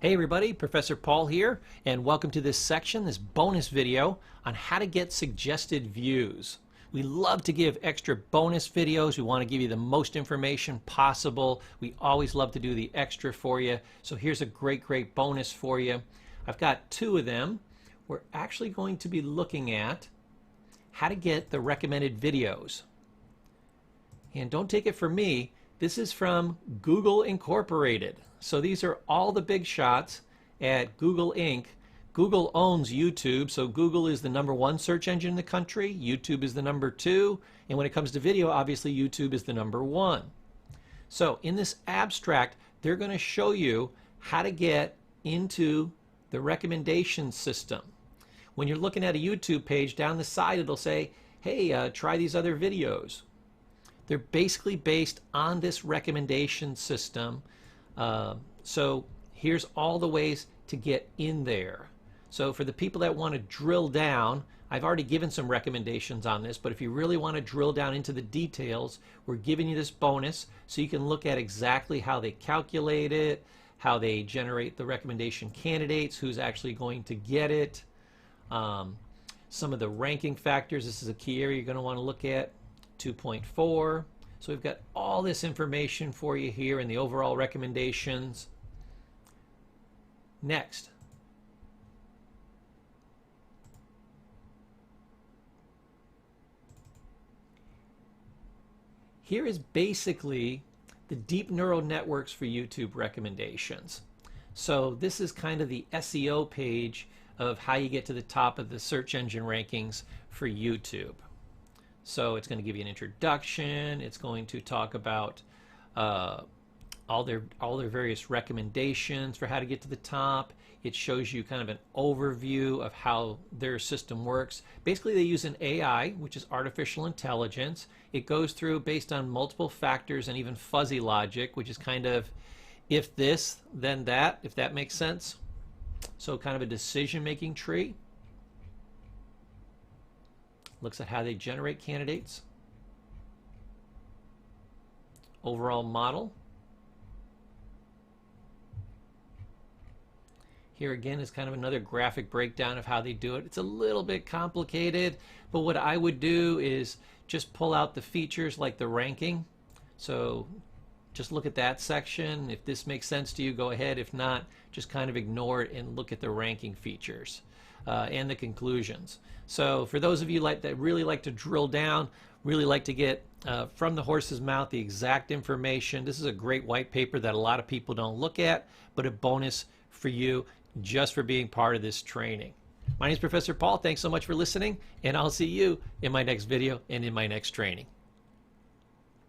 Hey everybody, Professor Paul here, and welcome to this section, this bonus video on how to get suggested views. We love to give extra bonus videos. We want to give you the most information possible. We always love to do the extra for you. So here's a great bonus for you. I've got two of them. We're actually going to be looking at how to get the recommended videos. And don't take it from me. This is from Google Incorporated. So these are all the big shots at Google Inc. Google owns YouTube, so Google is the #1 search engine in the country. YouTube is the #2. And when it comes to video, obviously YouTube is the #1. So in this abstract, they're going to show you how to get into the recommendation system. When you're looking at a YouTube page, down the side it'll say, hey, try these other videos. They're basically based on this recommendation system. So here's all the ways to get in there. So for the people that want to drill down, I've already given some recommendations on this, but if you really want to drill down into the details, we're giving you this bonus so you can look at exactly how they calculate it, how they generate the recommendation candidates, who's actually going to get it, some of the ranking factors. This is a key area you're going to want to look at. 2.4. So we've got all this information for you here in the overall recommendations. Next. Here is basically the deep neural networks for YouTube recommendations. So this is kind of the SEO page of how you get to the top of the search engine rankings for YouTube. So it's going to give you an introduction. It's going to talk about all their various recommendations for how to get to the top. It shows you kind of an overview of how their system works. Basically, they use an AI, which is artificial intelligence. It goes through based on multiple factors and even fuzzy logic, which is kind of if this, then that, if that makes sense. So kind of a decision-making tree. Looks at how they generate candidates. Overall model. Here again is kind of another graphic breakdown of how they do it. It's a little bit complicated, but what I would do is just pull out the features like the ranking. So just look at that section. If this makes sense to you, go ahead. If not, just kind of ignore it and look at the ranking features and the conclusions. So for those of you that really like to drill down, really like to get from the horse's mouth the exact information, this is a great white paper that a lot of people don't look at, but a bonus for you just for being part of this training. My name is Professor Paul. Thanks so much for listening, and I'll see you in my next video and in my next training.